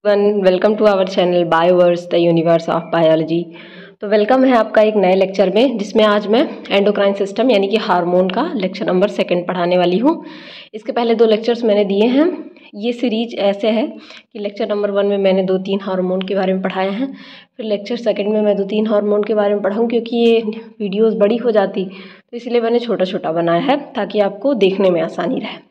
Welcome to our channel Bioverse the universe of biology. तो welcome है आपका एक नए लेक्चर में, जिसमें आज मैं एंडोक्राइन सिस्टम यानी कि हार्मोन का लेक्चर नंबर 2 पढ़ाने वाली हूँ। इसके पहले 2 लेक्चर्स मैंने दिए हैं। ये सीरीज ऐसे है कि लेक्चर नंबर 1 में मैंने 2-3 हार्मोन के बारे में पढ़ाए हैं, फिर लेक्चर 2 में मैं 2-3 हार्मोन के बारे में पढ़ाऊँ, क्योंकि ये वीडियोज़ बड़ी हो जाती तो इसलिए मैंने छोटा छोटा बनाया है ताकि आपको देखने में आसानी रहे।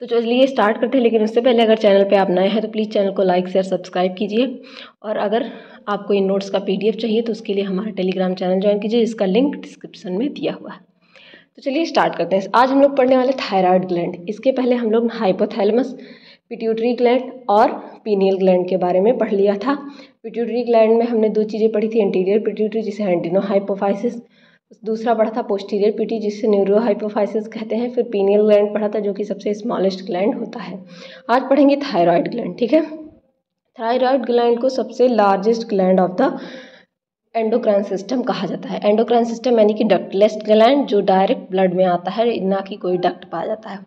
तो चलिए स्टार्ट करते हैं, लेकिन उससे पहले अगर चैनल पे आप नए हैं तो प्लीज़ चैनल को लाइक शेयर सब्सक्राइब कीजिए। और अगर आपको इन नोट्स का PDF चाहिए तो उसके लिए हमारा टेलीग्राम चैनल ज्वाइन कीजिए, इसका लिंक डिस्क्रिप्शन में दिया हुआ है। तो चलिए स्टार्ट करते हैं। आज हम लोग पढ़ने वाले थायराइड ग्लैंड। इसके पहले हम लोग हाइपोथैलेमस, पिट्यूटरी ग्लैंड और पीनियल ग्लैंड के बारे में पढ़ लिया था। पिट्यूटरी ग्लैंड में हमने 2 चीज़ें पढ़ी थी, एंटीरियर पिट्यूटरी जिसे एंटिनोहाइपोफाइसिस, दूसरा पढ़ा था पोस्टीरियर पिटी जिसे न्यूरोहाइपोफाइसिस कहते हैं, फिर पीनियल ग्लैंड पढ़ा था जो कि सबसे स्मॉलेस्ट ग्लैंड होता है। आज पढ़ेंगे थायराइड ग्लैंड, ठीक है। थायराइड ग्लैंड को सबसे largest gland of the endocrine system कहा जाता है। एंडोक्राइन सिस्टम यानी कि डक्टलेस ग्लैंड, जो डायरेक्ट ब्लड में आता है, ना कि कोई डक्ट पाया जाता है।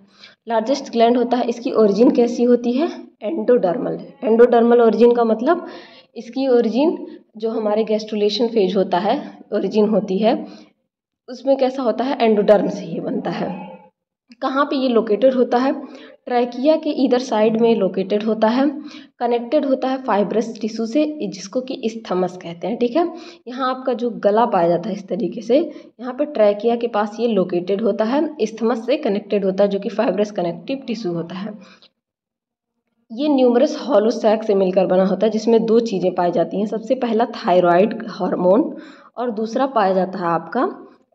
लार्जेस्ट ग्लैंड होता है। इसकी ओरिजिन कैसी होती है? एंडोडर्मल। एंडोडर्मल ओरिजिन का मतलब इसकी ओरिजिन जो हमारे गैस्ट्रुलेशन फेज होता है, ओरिजिन होती है, उसमें कैसा होता है? एंडोडर्म से ये बनता है। कहाँ पे ये लोकेटेड होता है? ट्रैकिया के इधर साइड में लोकेटेड होता है। कनेक्टेड होता है फाइब्रस टिश्यू से, जिसको कि इस्थमस कहते हैं, ठीक है। यहाँ आपका जो गला पाया जाता है इस तरीके से, यहाँ पे ट्रैकिया के पास ये लोकेटेड होता है, इस्थमस से कनेक्टेड होता है, जो कि फाइब्रस कनेक्टिव टिश्यू होता है। ये न्यूमरस हॉलो सैक से मिलकर बना होता है, जिसमें 2 चीज़ें पाई जाती हैं। सबसे पहला थायराइड हार्मोन और दूसरा पाया जाता है आपका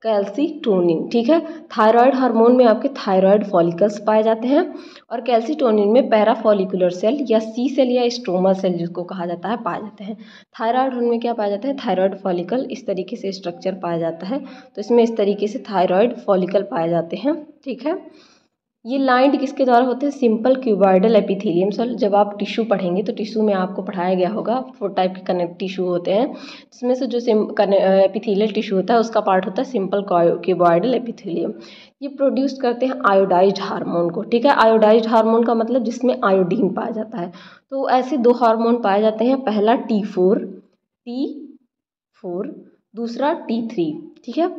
कैल्सीटोनिन, ठीक है। थायराइड हार्मोन में आपके थायराइड फॉलिकल्स पाए जाते हैं और कैल्सीटोनिन में पैराफॉलिकुलर सेल या सी सेल या स्ट्रोमल सेल जिसको कहा जाता है पाए जाते हैं। थायराइड हार्मोन में क्या पाया जाता है? थायराइड फॉलिकल, इस तरीके से स्ट्रक्चर पाया जाता है। तो इसमें इस तरीके से थायराइड फॉलिकल पाए जाते हैं, ठीक है। ये लाइंड किसके द्वारा होते हैं? Simple cuboidal epithelium cell. जब आप टिश्यू पढ़ेंगे तो टिश्यू में आपको पढ़ाया गया होगा 4 टाइप के कनेक्ट टिश्यू होते हैं, जिसमें से जो एपिथेलियल टिश्यू होता है उसका पार्ट होता है सिंपल क्यूबॉइडल एपिथेलियम। ये प्रोड्यूस करते हैं आयोडाइज्ड हार्मोन को, ठीक है। आयोडाइज्ड हार्मोन का मतलब जिसमें आयोडीन पाया जाता है। तो ऐसे 2 हार्मोन पाए जाते हैं, पहला T4, दूसरा T3, ठीक है।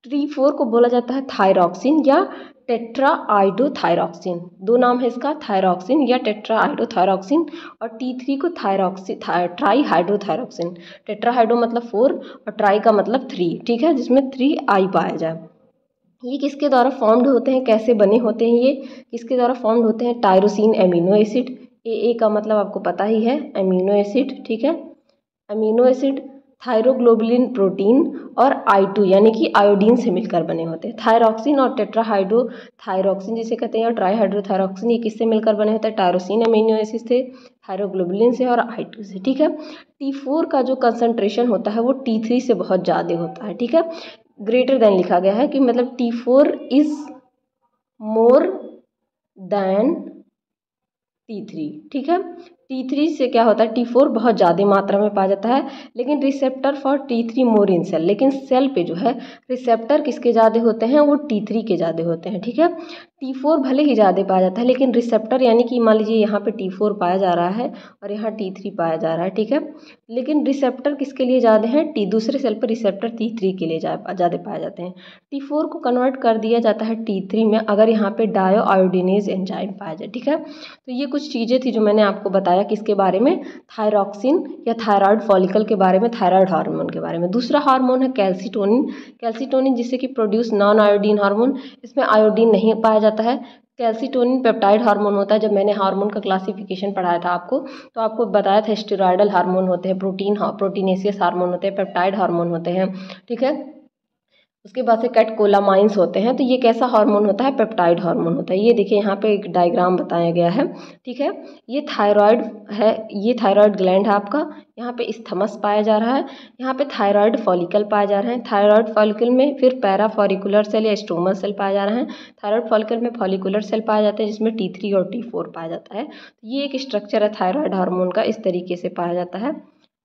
T4 को बोला जाता है थायरॉक्सिन या टेट्राआइडोथायरॉक्सिन। 2 नाम है इसका, थायरॉक्सिन या टेट्राआइडोथायरॉक्सिन। और T3 को ट्राईहाइड्रोथायरॉक्सिन। टेट्राहाइड्रो मतलब 4 और ट्राई का मतलब 3, ठीक है, जिसमें 3 आई पाया जाए। ये किसके द्वारा फॉर्म्ड होते हैं, कैसे बने होते हैं? ये किसके द्वारा फॉर्म्ड होते हैं? Tyrosine amino acid. AA का मतलब आपको पता ही है, एमिनो एसिड, ठीक है। अमीनो एसिड, थायरोग्लोबुलिन प्रोटीन और I2 यानी कि आयोडीन से मिलकर बने होते हैं। थायरॉक्सिन और टेट्राहाइड्रोथायरॉक्सिन जिसे कहते हैं, और ट्राईहाइड्रोथायरॉक्सिन, ये किससे मिलकर बने होते हैं? टायरोसिन अमीनो एसिड से, थायरोग्लोबुलिन से और I2 से, ठीक है। T4 का जो कंसंट्रेशन होता है वो T3 से बहुत ज़्यादा होता है, ठीक है। ग्रेटर देन लिखा गया है कि मतलब T4 is more than T3, ठीक है। T3 से क्या होता है? T4 बहुत ज़्यादा मात्रा में पाया जाता है, लेकिन receptor for T3 more in cell. लेकिन सेल पे जो है रिसेप्टर किसके ज़्यादा होते हैं? वो T3 के ज़्यादा होते हैं, ठीक है। T4 भले ही ज़्यादा पाया जाता है, लेकिन रिसेप्टर यानी कि मान लीजिए यहाँ पे T4 पाया जा रहा है और यहाँ T3 पाया जा रहा है, ठीक है। लेकिन रिसेप्टर किसके लिए ज़्यादा है? दूसरे सेल पर रिसेप्टर T3 के लिए ज़्यादा पाए जाते हैं। T4 को कन्वर्ट कर दिया जाता है T3 में अगर यहाँ पे डायो आयोडीनेज एंजाइम पाया जाए, ठीक है। तो ये कुछ चीज़ें थी जो मैंने आपको बताया किसके बारे में? थायरॉक्सिन या थायराइड फॉलिकल के बारे में, थायराइड हार्मोन के बारे में। दूसरा हार्मोन है कैल्सीटोनिन। कैल्सीटोनिन जिससे कि प्रोड्यूस नॉन आयोडीन हार्मोन, इसमें आयोडीन नहीं पाया जाता है। कैल्सीटोनिन पेप्टाइड हार्मोन होता है। जब मैंने हार्मोन का क्लासिफिकेशन पढ़ाया था आपको, तो आपको बताया था स्टेरॉयडल हार्मोन होते हैं, प्रोटीनेशियस हार्मोन होते हैं, पेप्टाइड हार्मोन होते हैं, ठीक है। उसके बाद से कैटकोलामाइंस होते हैं। तो ये कैसा हार्मोन होता है? पेप्टाइड हार्मोन होता है। ये देखिए यहाँ पे एक डायग्राम बताया गया है, ठीक है। ये थायराइड है, ये थायराइड ग्लैंड है आपका। यहाँ पे इस्थमस पाया जा रहा है, यहाँ पे थायराइड फॉलिकल पाया जा रहा है। थायराइड फॉलिकल में फिर पैराफॉलिकुलर सेल या स्ट्रोमल सेल पाया जा रहा है। थायराइड फॉलिकल में फॉलिकुलर सेल पाया जाता है, जिसमें T3 और T4 पाया जाता है। ये एक स्ट्रक्चर है थायराइड हार्मोन का, इस तरीके से पाया जाता है,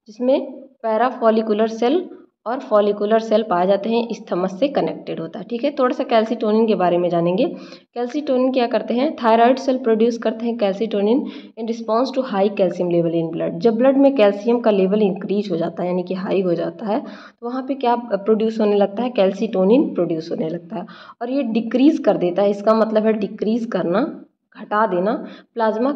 जिसमें पैराफॉलिकुलर सेल और फॉलिकुलर सेल पाए जाते हैं, इस्थमस से कनेक्टेड होता है। ठीक है, थोड़ा सा कैल्सिटोनिन के बारे में जानेंगे। कैल्सिटोनिन क्या करते हैं, थायराइड सेल प्रोड्यूस करते हैं calcitonin in response to high calcium level in blood. जब ब्लड में कैल्शियम का लेवल इंक्रीज हो जाता है यानी कि हाई हो जाता है तो वहाँ पे क्या प्रोड्यूस होने लगता है, कैल्सिटोनिन प्रोड्यूस होने लगता है और ये डिक्रीज कर देता है। इसका मतलब है डिक्रीज करना, घटा देना प्लाज्मा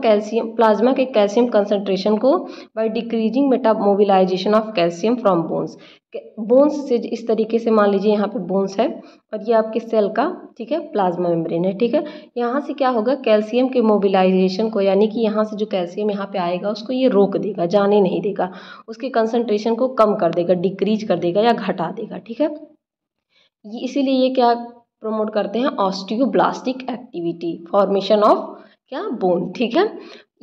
के कैल्शियम कंसंट्रेशन को by decreasing metamobilization of calcium from bones से। इस तरीके से मान लीजिए यहाँ पे बोन्स है और ये आपके सेल का, ठीक है, प्लाज्मा मेम्ब्रेन है। ठीक है, यहाँ से क्या होगा, कैल्शियम के मोबिलाइजेशन को यानी कि यहाँ से जो कैल्शियम यहाँ पे आएगा उसको ये रोक देगा, जाने नहीं देगा, उसके कंसंट्रेशन को कम कर देगा, डिक्रीज कर देगा या घटा देगा। ठीक है, इसीलिए ये क्या प्रमोट करते हैं, ऑस्टियोब्लास्टिक एक्टिविटी, फॉर्मेशन ऑफ क्या, बोन। ठीक है,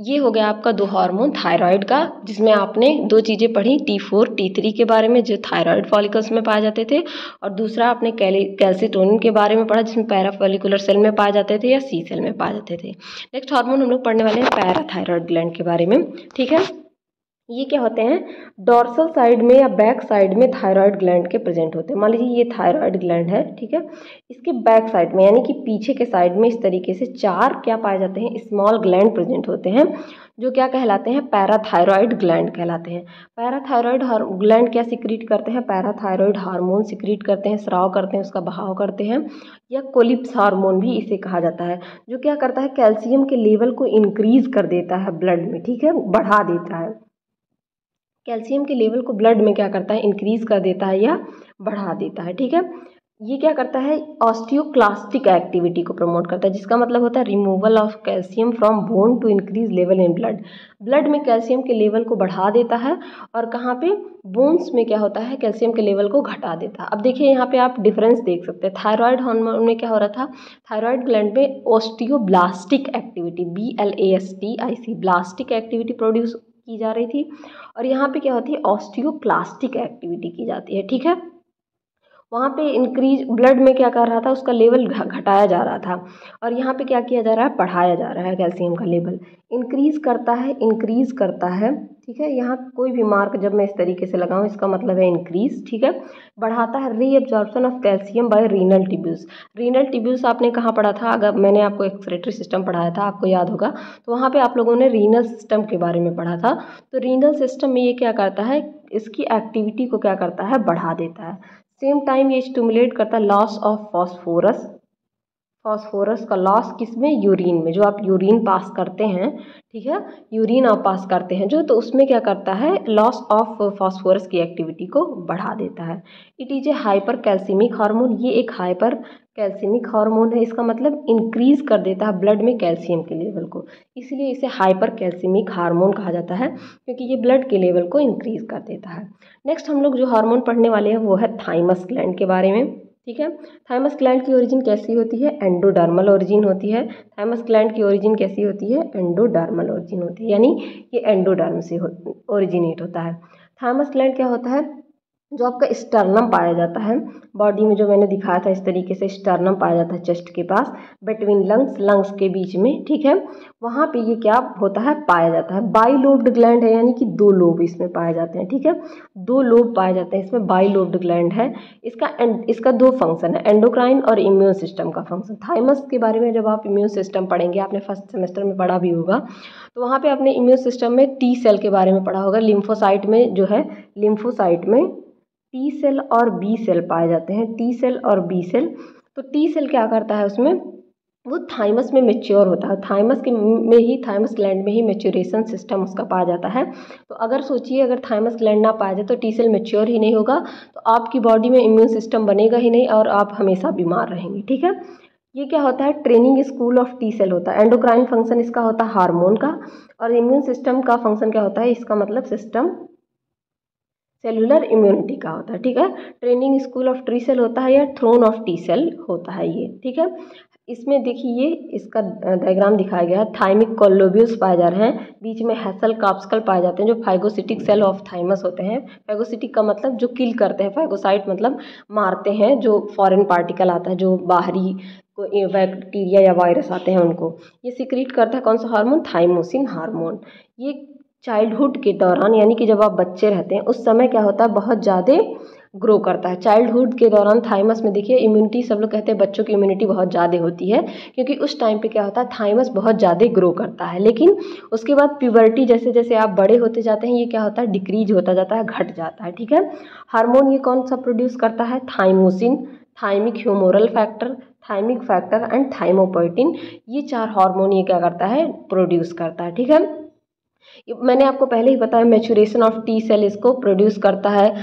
ये हो गया आपका दो हार्मोन थायराइड का, जिसमें आपने दो चीज़ें पढ़ी, T4 T3 के बारे में जो थायराइड फॉलिकल्स में पाए जाते थे, और दूसरा आपने कैल्सिटोनिन के बारे में पढ़ा जिसमें पैराफॉलिकुलर सेल में पाए जाते थे या सी सेल में पाए जाते थे। नेक्स्ट हार्मोन हम लोग पढ़ने वाले हैं पैराथायरॉयड ग्लैंड के बारे में। ठीक है, ये क्या होते हैं, डॉर्सल साइड में या बैक साइड में थायराइड ग्लैंड के प्रेजेंट होते हैं। मान लीजिए ये थायराइड ग्लैंड है, ठीक है, इसके बैक साइड में यानी कि पीछे के साइड में इस तरीके से चार क्या पाए जाते हैं, स्मॉल ग्लैंड प्रेजेंट होते हैं जो क्या कहलाते हैं, पैराथायरॉयड ग्लैंड कहलाते हैं। पैराथायरॉयड ग्लैंड क्या सिक्रीट करते हैं, पैराथायरॉयड हार्मोन सिक्रीट करते हैं, स्राव करते हैं, उसका बहाव करते हैं, या कोलिप्स हार्मोन भी इसे कहा जाता है, जो क्या करता है, कैल्शियम के लेवल को इंक्रीज कर देता है ब्लड में। ठीक है, बढ़ा देता है, कैल्शियम के लेवल को ब्लड में क्या करता है, इंक्रीज कर देता है या बढ़ा देता है। ठीक है, ये क्या करता है, ऑस्टियोक्लास्टिक एक्टिविटी को प्रमोट करता है, जिसका मतलब होता है removal of calcium from bone to increase level in blood. Blood में कैल्शियम के लेवल को बढ़ा देता है और कहाँ पे, बोन्स में क्या होता है, कैल्शियम के लेवल को घटा देता है। अब देखिए यहाँ पे आप डिफरेंस देख सकते हैं, थायराइड हार्मोन में क्या हो रहा था, थायराइड ग्लैंड में osteoblastic activity, BLASTIC blastic activity produce की जा रही थी, और यहाँ पे क्या होती है, ऑस्टियोक्लास्टिक एक्टिविटी की जाती है। ठीक है, वहाँ पे इंक्रीज ब्लड में क्या कर रहा था, उसका लेवल घटाया जा रहा था, और यहाँ पे क्या किया जा रहा है, बढ़ाया जा रहा है, कैल्शियम का लेवल इंक्रीज करता है, इंक्रीज करता है। ठीक है, यहाँ कोई भी मार्क जब मैं इस तरीके से लगाऊं इसका मतलब है इंक्रीज। ठीक है, बढ़ाता है reabsorption of calcium by renal tubules. Renal tubules आपने कहाँ पढ़ा था, अगर मैंने आपको एक्सक्रीटरी सिस्टम पढ़ाया था, आपको याद होगा, तो वहाँ पे आप लोगों ने रीनल सिस्टम के बारे में पढ़ा था। तो रीनल सिस्टम में ये क्या करता है, इसकी एक्टिविटी को क्या करता है, बढ़ा देता है। सेम टाइम ये स्टिमुलेट करता है लॉस ऑफ फॉस्फोरस, फॉस्फोरस का लॉस किसमें, यूरिन में, जो आप यूरिन पास करते हैं, ठीक है, यूरिन आप पास करते हैं जो, तो उसमें क्या करता है, लॉस ऑफ फॉस्फोरस की एक्टिविटी को बढ़ा देता है। It is a hyper calcaemic hormone, ये एक हाइपर कैल्सिमिक हार्मोन है, इसका मतलब इंक्रीज कर देता है ब्लड में कैल्शियम के लेवल को, इसलिए इसे हाइपर कैल्सिमिक हार्मोन कहा जाता है, क्योंकि ये ब्लड के लेवल को इंक्रीज कर देता है। नेक्स्ट हम लोग जो हार्मोन पढ़ने वाले हैं वो है थाइमस ग्लैंड के बारे में। ठीक है, थाइमस ग्लैंड की ओरिजिन कैसी होती है, एंडोडर्मल ओरिजिन होती है। थाइमस ग्लैंड की ओरिजिन कैसी होती है, एंडोडर्मल ओरिजिन होती है, यानी ये एंडोडर्म से ओरिजिनेट होता है। थाइमस ग्लैंड क्या होता है, जो आपका स्टर्नम पाया जाता है बॉडी में, जो मैंने दिखाया था इस तरीके से स्टर्नम पाया जाता है चेस्ट के पास, बिटवीन लंग्स के बीच में। ठीक है, वहाँ पे ये क्या होता है, पाया जाता है। बाइलोब्ड ग्लैंड है, यानी कि दो लोब इसमें पाए जाते हैं। ठीक है, दो लोब पाए जाते हैं इसमें, बाइलोब्ड ग्लैंड है। इसका दो फंक्शन है, एंडोक्राइन और इम्यून सिस्टम का फंक्शन। थाइमस के बारे में जब आप इम्यून सिस्टम पढ़ेंगे, आपने फर्स्ट सेमेस्टर में पढ़ा भी होगा, तो वहाँ पे आपने इम्यून सिस्टम में टी सेल के बारे में पढ़ा होगा। लिम्फोसाइट में जो है, लिम्फोसाइट में टी सेल और बी सेल पाए जाते हैं, टी सेल और बी सेल। तो टी सेल क्या करता है उसमें, वो थाइमस में मेच्योर होता है, थाइमस ग्लैंड में ही मेच्योरेशन सिस्टम उसका पाया जाता है। तो अगर सोचिए, अगर थाइमस ग्लैंड ना पाया जाए तो टी सेल मेच्योर ही नहीं होगा, तो आपकी बॉडी में इम्यून सिस्टम बनेगा ही नहीं और आप हमेशा बीमार रहेंगे। ठीक है, ये क्या होता है, training school of T cell होता है। एंडोक्राइन फंक्शन इसका होता है हार्मोन का, और इम्यून सिस्टम का फंक्शन क्या होता है, इसका मतलब सिस्टम सेलुलर इम्यूनिटी का होता है। ठीक है, training school of T cell होता है या थ्रोन ऑफ टी सेल होता है ये। ठीक है, इसमें देखिए ये इसका डायग्राम दिखाया गया है। थाइमिक कोलोब्यूल्स पाए जा रहे हैं, बीच में हैसल कार्पस्कल पाए जाते हैं जो फाइगोसिटिक सेल ऑफ थाइमस होते हैं। फाइगोसिटिक का मतलब जो किल करते हैं, फाइगोसाइट मतलब मारते हैं, जो फॉरेन पार्टिकल आता है, जो बाहरी कोई बैक्टीरिया या वायरस आते हैं उनको ये सिक्रीट करता है। कौन सा हार्मोन, थाइमोसिन हार्मोन। ये चाइल्डहुड के दौरान, यानी कि जब आप बच्चे रहते हैं उस समय क्या होता है, बहुत ज़्यादा ग्रो करता है। चाइल्डहुड के दौरान थाइमस में देखिए इम्यूनिटी, सब लोग कहते हैं बच्चों की इम्यूनिटी बहुत ज़्यादा होती है, क्योंकि उस टाइम पे क्या होता है थाइमस बहुत ज़्यादा ग्रो करता है। लेकिन उसके बाद प्यूबर्टी, जैसे जैसे आप बड़े होते जाते हैं, ये क्या होता है डिक्रीज होता जाता है, घट जाता है। ठीक है, हार्मोन ये कौन सा प्रोड्यूस करता है? Thymosin, thymic humoral factor, thymic factor and thymopoietin, ये 4 हार्मोन ये क्या करता है प्रोड्यूस करता है। ठीक है, मैंने आपको पहले ही बताया मैच्योरेशन ऑफ टी सेल इसको प्रोड्यूस करता है।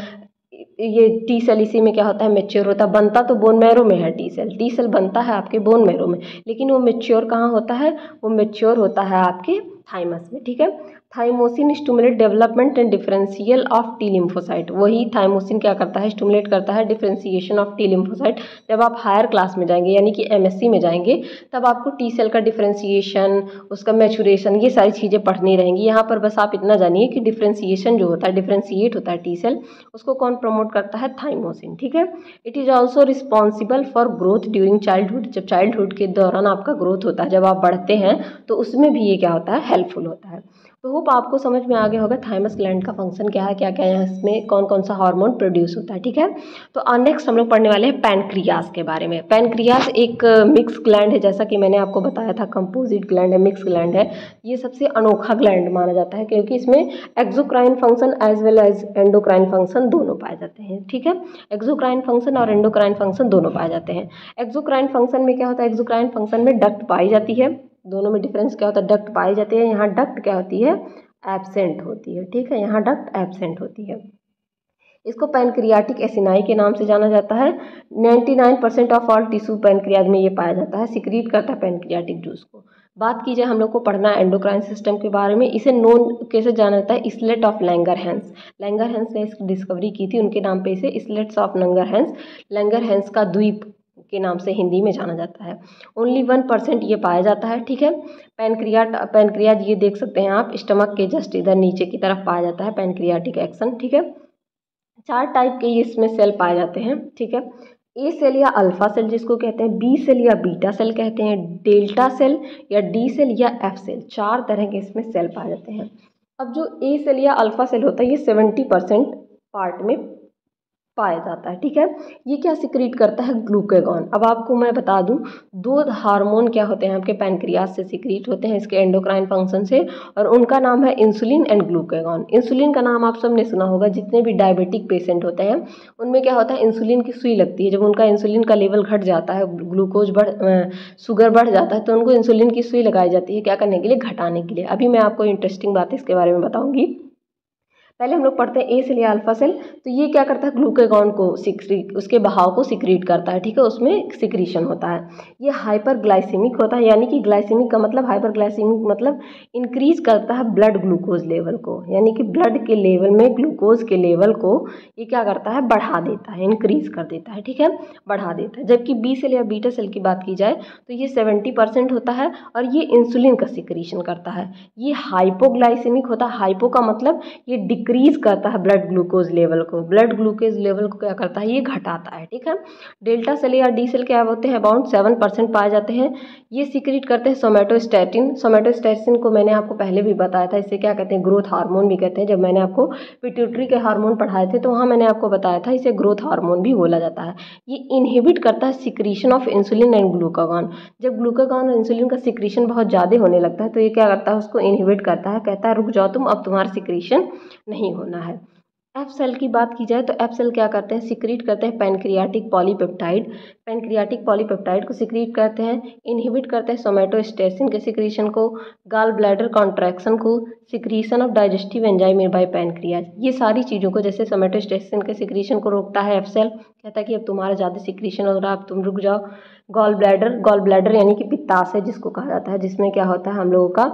ये टी सेल इसी में क्या होता है मैच्योर होता है। बनता तो बोन मैरो में है टी सेल बनता है आपके बोन मैरो में, लेकिन वो मैच्योर कहाँ होता है? वो मैच्योर होता है आपके थाइमस में। ठीक है, thymosin stimulate development and differential of T lymphocyte, वही थाइमोसिन क्या करता है स्टिमुलेट करता है डिफरेंशिएशन ऑफ टी लिम्फोसाइट। जब आप हायर क्लास में जाएंगे यानी कि एमएससी में जाएंगे तब आपको टी सेल का डिफरेंशिएशन, उसका मैच्योरेशन, ये सारी चीज़ें पढ़नी रहेंगी। यहाँ पर बस आप इतना जानिए कि डिफरेंशिएशन जो होता है, डिफरेंशिएट होता है टी सेल, उसको कौन प्रमोट करता है? थाइमोसिन। ठीक है, it is also responsible for growth during childhood, जब चाइल्डहुड के दौरान आपका ग्रोथ होता है, जब आप बढ़ते हैं तो उसमें भी ये क्या होता है हेल्पफुल होता है। तो होप आपको समझ में आ गया होगा थाइमस ग्लैंड का फंक्शन क्या है, क्या क्या है इसमें, कौन कौन सा हार्मोन प्रोड्यूस होता है। ठीक है, तो नेक्स्ट हम लोग पढ़ने वाले हैं पैनक्रियास के बारे में। पैनक्रियास एक मिक्स ग्लैंड है, जैसा कि मैंने आपको बताया था कंपोजिट ग्लैंड है, मिक्स ग्लैंड है। ये सबसे अनोखा ग्लैंड माना जाता है क्योंकि इसमें exocrine function as well as endocrine function दोनों पाए जाते हैं। ठीक है, एक्सोक्राइन फंक्शन और एंडोक्राइन फंक्शन दोनों पाए जाते हैं। एक्सोक्राइन फंक्शन में क्या होता है? एक्सोक्राइन फंक्शन में डक्ट पाई जाती है, दोनों में डिफरेंस क्या होता है? डक्ट पाई जाती है, यहाँ डक्ट क्या होती है? एब्सेंट होती है। ठीक है, यहाँ डक्ट एब्सेंट होती है। इसको पैनक्रियाटिक एसिनाई के नाम से जाना जाता है। 99% ऑफ ऑल टिश्यू पैनक्रियाज में ये पाया जाता है, सिक्रीट करता है पैनक्रियाटिक जूस को। बात की जाए हम लोग को पढ़ना है एंडोक्राइन सिस्टम के बारे में। इसे नोन कैसे जाना जाता है? इसलेट ऑफ लैंगरहैंस। लैंगरहैंस ने इसकी डिस्कवरी की थी, उनके नाम पे इसे इसलेट्स ऑफ लैंगरहैंस, लैंगरहैंस का द्वीप के नाम से हिंदी में जाना जाता है। ओनली 1% ये पाया जाता है। ठीक है, पैनक्रियाज ये देख सकते हैं आप, स्टमक के जस्ट इधर नीचे की तरफ पाया जाता है पैनक्रियाटिक एक्शन। ठीक है, 4 टाइप के ये इसमें सेल पाए जाते हैं। ठीक है, ए सेल या अल्फा सेल जिसको कहते हैं, बी सेल या बीटा सेल कहते हैं, डेल्टा सेल या डी सेल या एफ सेल, 4 तरह के इसमें सेल पाए जाते हैं। अब जो ए सेल या अल्फा सेल होता है ये 70% पार्ट में पाया जाता है। ठीक है, ये क्या सिक्रीट करता है? ग्लूकागॉन। अब आपको मैं बता दूं, 2 हार्मोन क्या होते हैं आपके पैनक्रियास से सिक्रीट होते हैं इसके एंडोक्राइन फंक्शन से, और उनका नाम है इंसुलिन एंड ग्लूकागॉन। इंसुलिन का नाम आप सबने सुना होगा, जितने भी डायबिटिक पेशेंट होते हैं उनमें क्या होता है इंसुलिन की सुई लगती है। जब उनका इंसुलिन का लेवल घट जाता है, शुगर बढ़ जाता है, तो उनको इंसुलिन की सुई लगाई जाती है, क्या करने के लिए? घटाने के लिए। अभी मैं आपको इंटरेस्टिंग बात इसके बारे में बताऊंगी। पहले हम लोग पढ़ते हैं ए सेल या अल्फा सेल। तो ये क्या करता है? ग्लूकागॉन को उसके बहाव को सिक्रीट करता है। ठीक है, उसमें सिक्रीशन होता है। ये हाइपर ग्लाइसेमिक होता है, यानी कि ग्लाइसेमिक का मतलब, हाइपर ग्लाइसेमिक मतलब इंक्रीज करता है ब्लड ग्लूकोज लेवल को, यानी कि ब्लड के लेवल में ग्लूकोज के लेवल को ये क्या करता है? बढ़ा देता है, इंक्रीज कर देता है। ठीक है, बढ़ा देता है। जबकि बी सेल या बीटा सेल की बात की जाए तो ये 70% होता है और ये इंसुलिन का सिक्रीशन करता है। ये हाइपोग्लाइसेमिक होता है। हाइपो का मतलब ये डिक्रीज करता है ब्लड ग्लूकोज लेवल को, ब्लड ग्लूकोज लेवल को क्या करता है? ये घटाता है। ठीक है, डेल्टा सेल या डी सेल क्या होते हैं? अबाउट 7% पाए जाते हैं। ये सिक्रीट करते हैं सोमेटोस्टैटिन। सोमेटोस्टैटिन को मैंने आपको पहले भी बताया था, इसे क्या कहते हैं? ग्रोथ हार्मोन भी कहते हैं। जब मैंने आपको पिट्यूटरी के हार्मोन पढ़ाए थे तो वहाँ मैंने आपको बताया था इसे ग्रोथ हार्मोन भी बोला जाता है। ये इनहिबिट करता है secretion of insulin and glucagon. जब ग्लूकागॉन और इंसुलिन का सिक्रीशन बहुत ज़्यादा होने लगता है तो ये क्या करता है? उसको इनहिबिट करता है, कहता है रुक जाओ तुम, अब तुम्हारा सिक्रीशन नहीं होना है। एफ सेल की बात की जाए तो एफ सेल क्या करते हैं? सिक्रीट करते हैं पैनक्रियाटिक पॉलीपेप्टाइड। पैनक्रियाटिक पॉलीपेप्टाइड को सिक्रीट करते हैं, इनहिबिट करते हैं सोमेटोस्टेसिन के सिक्रीशन को, गाल ब्लैडर कॉन्ट्रैक्शन को, secretion of digestive enzyme by pancreas, ये सारी चीज़ों को, जैसे सोमेटोस्टेसिन के सिक्रीशन को रोकता है एफ सेल, कहता है कि अब तुम्हारा ज़्यादा सिक्रीशन हो रहा है, अब तुम रुक जाओ। गॉल ब्लैडर यानी कि पित्ताशय जिसको कहा जाता है, जिसमें क्या होता है हम लोगों का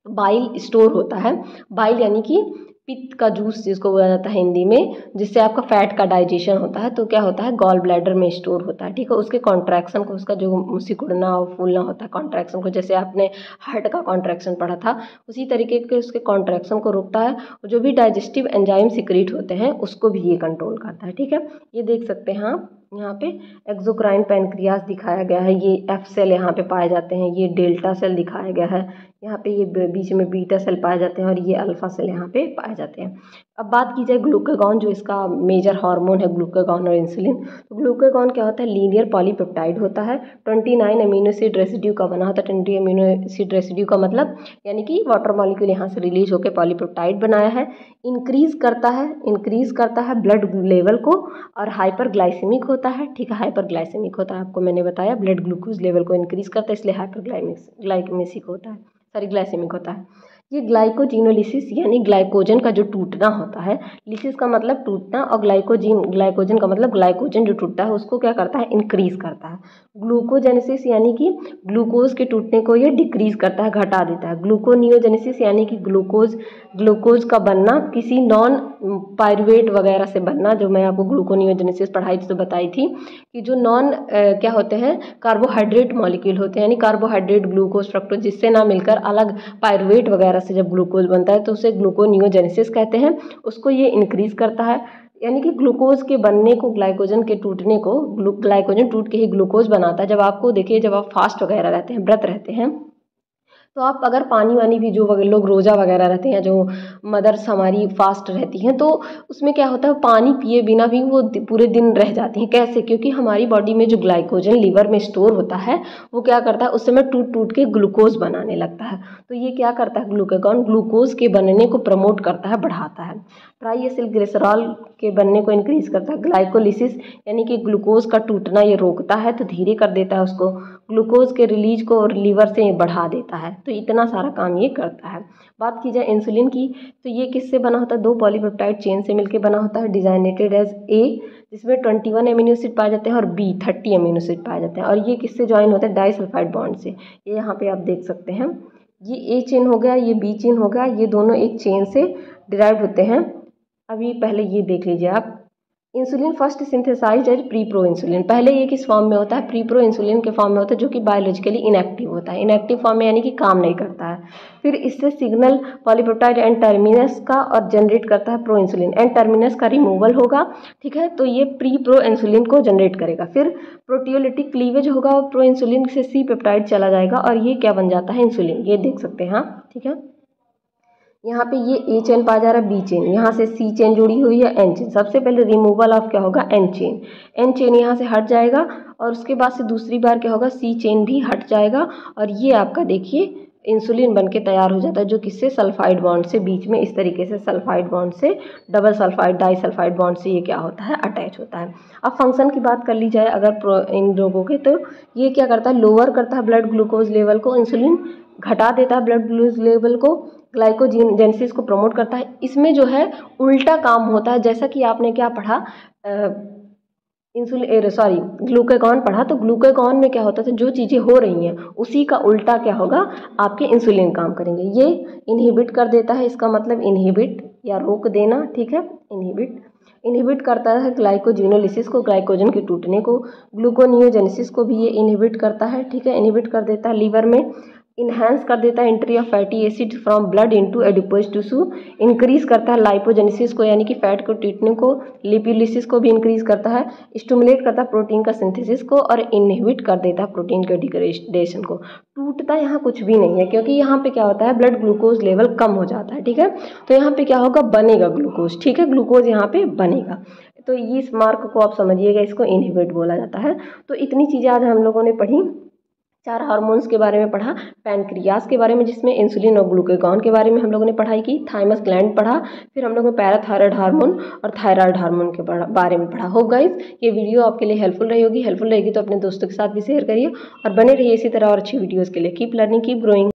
बाइल स्टोर होता है। बाइल यानी कि पित्त का जूस जिसको बोला जाता है हिंदी में, जिससे आपका फैट का डाइजेशन होता है, तो क्या होता है? गॉल ब्लैडर में स्टोर होता है। ठीक है, उसके कॉन्ट्रैक्शन को, उसका जो सिकुड़ना और फूलना होता है कॉन्ट्रैक्शन को, जैसे आपने हार्ट का कॉन्ट्रैक्शन पढ़ा था उसी तरीके के उसके कॉन्ट्रैक्शन को रोकता है। जो भी डाइजेस्टिव एंजाइम सिक्रीट होते हैं उसको भी ये कंट्रोल करता है। ठीक है, ये देख सकते हैं आप यहाँ पे एक्सोक्राइन पैनक्रियास दिखाया गया है, ये एफ सेल यहाँ पे पाए जाते हैं, ये डेल्टा सेल दिखाया गया है, यहाँ पे ये बीच में बीटा सेल पाए जाते हैं और ये अल्फा सेल यहाँ पे पाए जाते हैं। अब बात की जाए ग्लूकागॉन, जो इसका मेजर हार्मोन है ग्लूकागॉन और इंसुलिन। तो ग्लूकागॉन क्या होता है, लीनियर पॉलीपेप्टाइड होता है, 29 अमीनो एसिड रेसिड्यू का बना होता है। 20 अमीनो एसिड रेसिड्यू का मतलब यानी कि वाटर मॉलिक्यूल यहाँ से रिलीज होकर पॉलीपेप्टाइड बनाया है। इंक्रीज करता है ब्लड लेवल को और हाइपरग्लाइसेमिक होता है, ठीक है, हाइपरग्लाइसेमिक होता है, आपको मैंने बताया ब्लड ग्लूकोज लेवल को इंक्रीज करता है, इसलिए हाइपरग्लाइसेमिक होता है, सॉरी ग्लाइसेमिक होता है। ये ग्लाइकोजिनोलिसिस यानी ग्लाइकोजन का जो टूटना होता है, लिसिस का मतलब टूटना और ग्लाइकोजन का मतलब ग्लाइकोजन जो टूटता है उसको क्या करता है, इंक्रीज करता है। ग्लूकोजेनेसिस यानी कि ग्लूकोज के टूटने को ये डिक्रीज करता है, घटा देता है। ग्लूकोनियोजेनेसिस यानी कि ग्लूकोज का बनना किसी नॉन पायरुवेट वगैरह से बनना, जो मैं आपको ग्लूकोनियोजेनेसिस पढ़ाई थी तो बताई थी कि जो नॉन क्या होते हैं, कार्बोहाइड्रेट मॉलिक्यूल होते हैं, यानी कार्बोहाइड्रेट ग्लूकोज फ्रक्टोज जिससे ना मिलकर अलग पायरुवेट वगैरह से जब ग्लूकोज बनता है तो उसे ग्लूकोनियोजेनेसिस कहते हैं। उसको ये इंक्रीज करता है, यानी कि ग्लूकोज के बनने को, ग्लाइकोजन के टूटने को, ग्लाइकोजन टूट के ही ग्लूकोज बनाता है। जब आपको देखिए, जब आप फास्ट वगैरह रहते हैं, व्रत रहते हैं, तो आप अगर पानी वानी भी, जो लोग रोज़ा वगैरह रहते हैं, जो मदर्स हमारी फास्ट रहती हैं, तो उसमें क्या होता है, पानी पिए बिना भी वो पूरे दिन रह जाती हैं। कैसे? क्योंकि हमारी बॉडी में जो ग्लाइकोजन लीवर में स्टोर होता है वो क्या करता है, उस समय टूट टूट के ग्लूकोज बनाने लगता है। तो ये क्या करता है, ग्लूकागॉन ग्लूकोज के बनने को प्रमोट करता है, बढ़ाता है। ट्राईएसिलग्लिसरॉल के बनने को इंक्रीज करता है। ग्लाइकोलिसिस यानी कि ग्लूकोज का टूटना ये रोकता है, तो धीरे कर देता है उसको। ग्लूकोज के रिलीज को और लीवर से बढ़ा देता है। तो इतना सारा काम ये करता है। बात की जाए इंसुलिन की, तो ये किससे बना होता है, 2 पॉलीपेप्टाइड चेन से मिलकर बना होता है, डिजाइनेटेड एज ए, जिसमें 21 अमीनो एसिड पाए जाते हैं, और बी 30 अमीनो एसिड पाए जाते हैं। और ये किससे ज्वाइन होता है, डाइसल्फाइड बॉन्ड से। ये यहाँ पे आप देख सकते हैं, ये ए चेन हो गया, ये बी चेन हो गया, ये दोनों एक चेन से डिराइव होते हैं। अभी पहले ये देख लीजिए आप, insulin first synthesized as pre pro insulin. पहले ये किस फॉर्म में होता है, प्री प्रो इंसुलिन के फॉर्म में होता है, जो कि बायोलॉजिकली इनएक्टिव होता है, इनएक्टिव फॉर्म में यानी कि काम नहीं करता है। फिर इससे सिग्नल पॉलीपेप्टाइड एंड टर्मिनस का और जनरेट करता है प्रो इंसुलिन। एंड टर्मिनस का रिमूवल होगा, ठीक है, तो ये प्री प्रो इंसुलिन को जनरेट करेगा। फिर प्रोटियोलिटिक क्लीवेज होगा और प्रो इंसुलिन से सी पेप्टाइड चला जाएगा और ये क्या बन जाता है, इंसुलिन। ये देख सकते हैं, हाँ, ठीक है। यहाँ पे ये ए चेन पाया जा रहा है, बी चेन, यहाँ से सी चेन जुड़ी हुई है, एन चेन। सबसे पहले रिमूवल ऑफ क्या होगा, एन चेन। एन चेन यहाँ से हट जाएगा और उसके बाद से दूसरी बार क्या होगा, सी चेन भी हट जाएगा और ये आपका देखिए इंसुलिन बन के तैयार हो जाता है, जो किससे, सल्फाइड बॉन्ड से, बीच में इस तरीके से सल्फाइड बॉन्ड से, डबल सल्फाइड डाइसल्फाइड बॉन्ड से ये क्या होता है, अटैच होता है। अब फंक्शन की बात कर ली जाए अगर इन लोगों के, तो ये क्या करता है, लोअर करता है ब्लड ग्लूकोज लेवल को, इंसुलिन घटा देता है ब्लड ग्लूकोज लेवल को, ग्लाइकोजेनेसिस को प्रमोट करता है। इसमें जो है उल्टा काम होता है, जैसा कि आपने क्या पढ़ा, ग्लूकागॉन पढ़ा, तो ग्लूकागॉन में क्या होता है, जो चीज़ें हो रही हैं उसी का उल्टा क्या होगा, आपके इंसुलिन काम करेंगे। ये इनहिबिट कर देता है, इसका मतलब इनहिबिट या रोक देना, ठीक है, इनहिबिट करता है ग्लाइकोजिनोलिसिस को, ग्लाइकोजन के टूटने को। ग्लूकोनियोजेनेसिस को भी ये इनहिबिट करता है, ठीक है, इनहिबिट कर देता है लीवर में। इन्हांस कर देता है entry of fatty acid from blood into adipose tissue. Increase करता है लाइपोजेनेसिस को, यानी कि फैट को टूटने को। लिपोलिसिस को भी इंक्रीज करता है। स्टिमुलेट करता है प्रोटीन का सिंथेसिस को और इनहिबिट कर देता है प्रोटीन के डिग्रेडेशन को। टूटता यहाँ कुछ भी नहीं है, क्योंकि यहाँ पे क्या होता है, ब्लड ग्लूकोज लेवल कम हो जाता है, ठीक है। तो यहाँ पे क्या होगा, बनेगा ग्लूकोज, ठीक है, ग्लूकोज यहाँ पे बनेगा। तो इस मार्क को आप समझिएगा, इसको इनहिबिट बोला जाता है। तो इतनी चीज़ें आज हम लोगों ने पढ़ी। 4 हार्मोन्स के बारे में पढ़ा, पैनक्रियास के बारे में जिसमें इंसुलिन और ग्लूकागॉन के बारे में हम लोगों ने पढ़ाई की, थाइमस ग्लैंड पढ़ा, फिर हम लोगों ने पैराथायरॉयड हार्मोन और थायराइड हार्मोन के बारे में पढ़ा। होप गाइस ये वीडियो आपके लिए हेल्पफुल रहेगी तो अपने दोस्तों के साथ भी शेयर करिए और बने रहिए इसी तरह और अच्छी वीडियोज़ के लिए। Keep learning, keep growing.